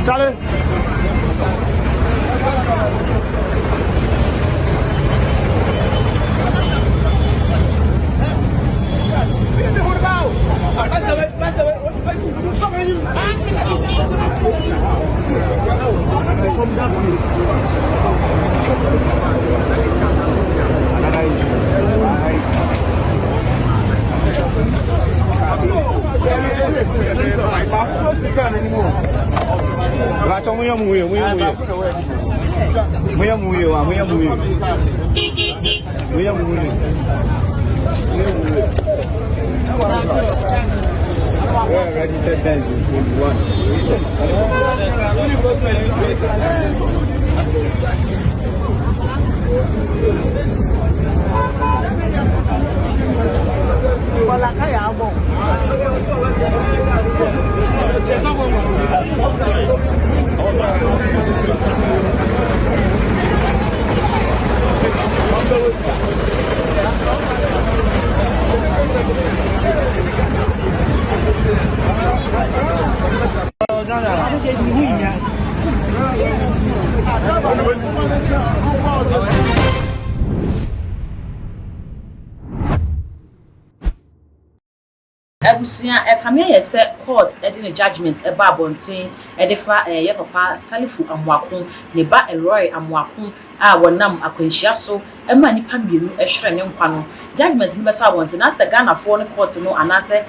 Charlie. Registered Benz in 1. Wala kaya mo. Abusia ekamia yese court edin judgment eba abonten edefa ye papa Salifu Amoako ne ba Elroy Amoako a wonam akwanhia so ema nipa mienu ehwere ne nkwa no judgment ni beto abonten na se Ghana for ne court no anase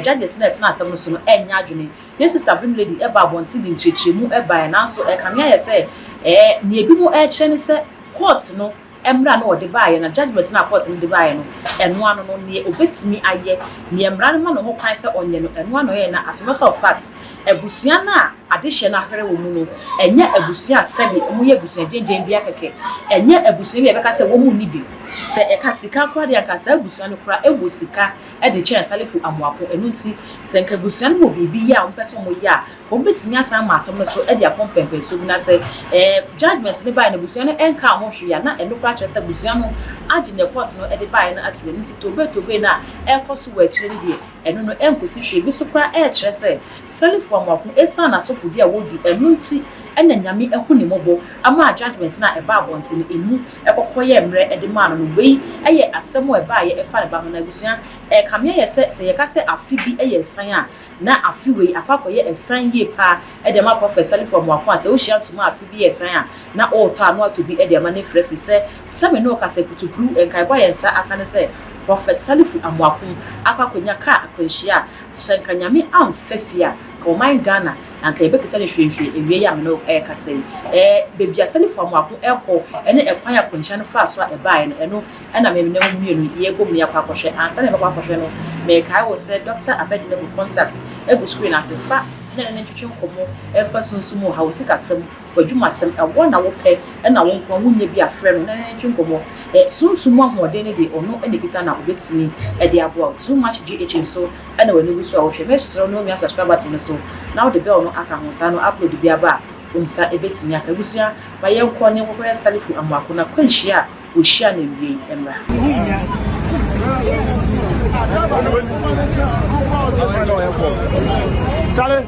judges na etina asem no so no enya adwene ye sister film lady eba abonten din chechemu eba na so ekamia yese ne ebi mu ehwere ne se court no emra no de baaye na judgment na court no de baaye no eno ano no ne obetimi aye ne emra no ma no ho kwan se onye no eno ano ye na as a matter of fact ebusia na adehye na hwere wo mu no enye ebusia sebi mu ye ebusia gengen bia keke enye ebusia bi e beka se wo mu ni bi se eka sika kwa de aka se ebusia no kura ewo sika e de che Salifu Amoako enu nti se nka ebusia no bibi ya mpese mo ya ko betimi asan ma asem no so e de akompempe so na se judgment ne baaye na ebusia no enka ho hwe ya na enu kwa se ebusia no adi ne court no e de baaye na atwe nti tobe na ekoso wa akire ne de enu no enkosi hwe bi so kura e kire se Salifu Amoako esa na sofodi a wodi enu nti ena nyame ehu ne mobo ama judgment na eba abonte ne enu ekokoye mre e de ma no wei eye asemo eba ye efa ne ba ho na ebusia kamia ye se ye ka se afi bi eye san a na afi wei akwakoye esan ye pa e de ma prophet Salifu Amoako ase o hia ntuma afi bi esan a na o to anu ato bi e de ma ne frefri se same no ka se kutupru enkai boy ensa aka ne se prophet Salifu Amoako akwakonya ka akwanhia senka nyame amfafia ko man Ghana anka ebekita ne hwehwe ewie ya me no ka sei bebia Salifu Amoako eko ene ekwan ya kwanhia no fa so a ebae no eno na me ne mu mienu ye gom ne yakwa akohwe ansa ne bakwa akohwe no me kai wo se Dr. Abednego contact egu screen asefa na ne twetwe nkomo efa sunsumu ha wo sikasem wadwuma sem ewo na wo pe na wo nkwa wunye bi afre no na ne twetwe nkomo sunsumu ahode ne de ono ene kita na obetimi e de abo too much GH so na wani gusu a wo hwe me sero no mi subscribe button so now the bell no aka ho sa no upload bi aba onsa ebetimi aka gusia ba ye nkọ ne nkọ Salifu Amoako na kwanhia o hia na wie emra Charlie.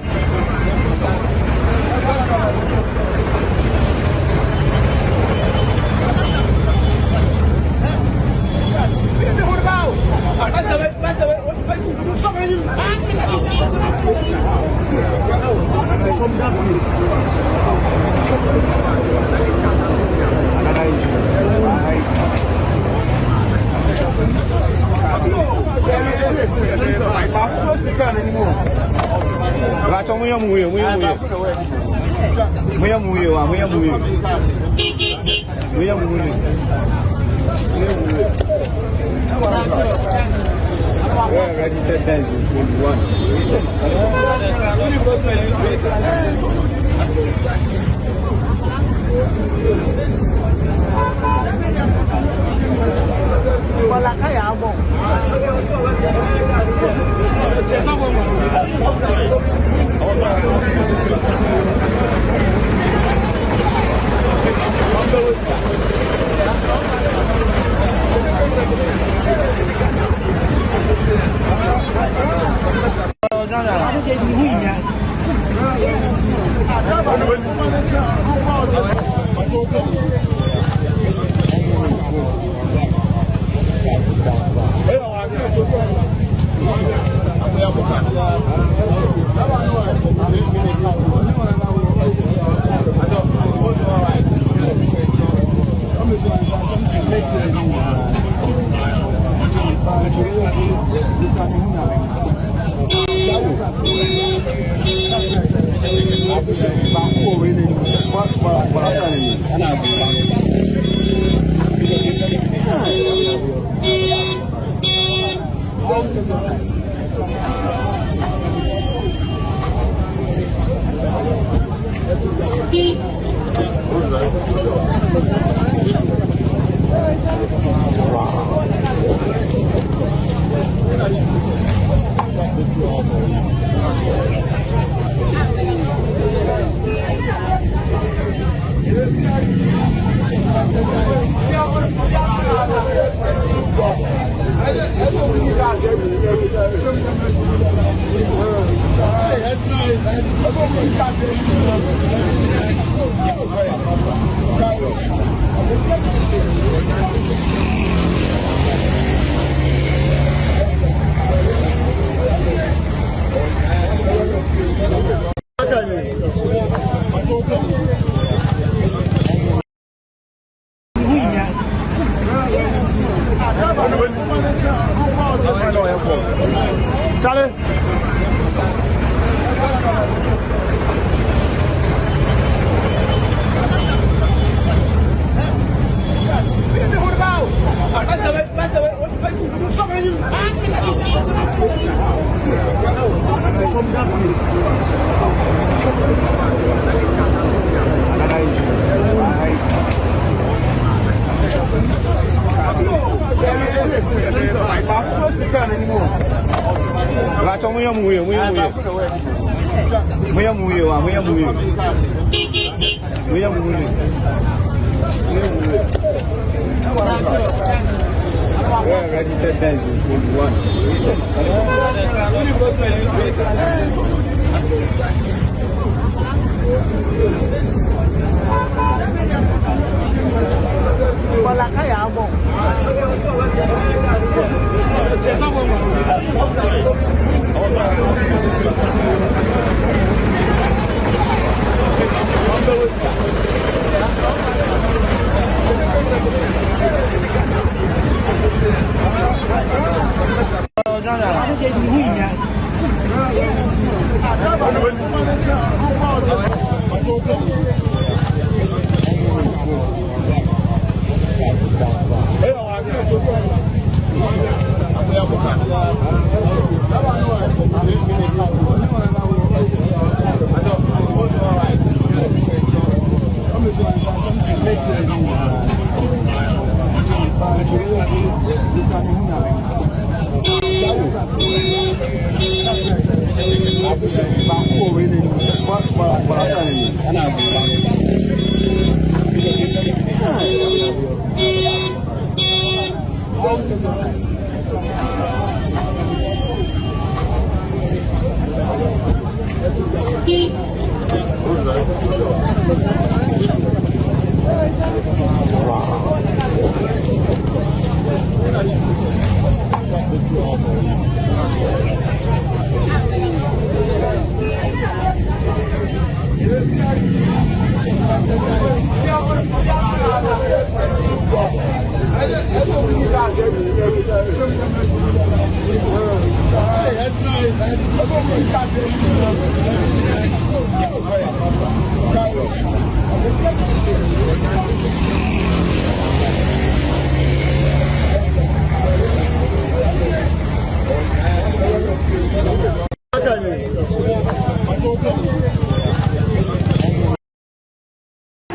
Registered Benz in 1. Wala kaya mo. Charlie. Registered Benz code 1.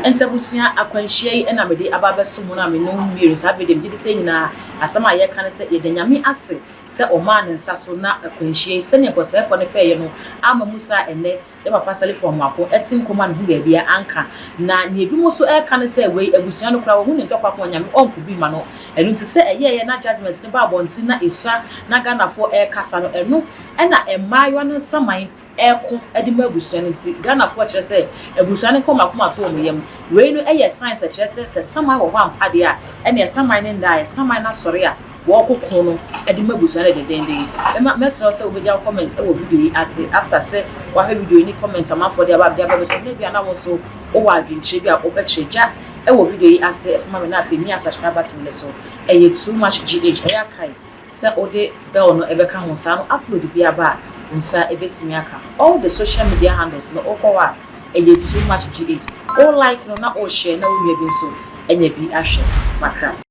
Entabusia akwanhia yi na mede ababeso mu na me no mmienu sabede mede se nyina asama ye kan se ye danyame ase se o man nsa so na akwanhia se ne nkosefo ne peye no ama musa ene ye papa salifo mako etin koma no hu ba bia anka na ne ebi mo so e kan se we abusua no kra wo hu ne ntokwa ko nyame onku bi ma no enu nti se eye ye na judgment ne ba bonti na esua na ganafo e kasa no enu na emayo no saman eko edi ma abusua no nti Ghana fo kire se abusua no koma koma to omuyem we no eye science kire se saman wo ho ampade a ene saman ne nda saman na sori a wo kokon no edi ma abusua no dedende ema mesro se obedia comment e wo video yi ase after se wa ha video ni comment amafo de aba bia ba so na bia na wo so o wa adwinche bia obecheja e wo video yi ase efuma me na afi mi subscribe button le so eye too much gh eya kai se ode bell no ebeka ho sa no upload bia ba unsa ebetimi aka all the social media handles no okowa eye too much gh all like no na all share na wo bi so enya bi ahwe makra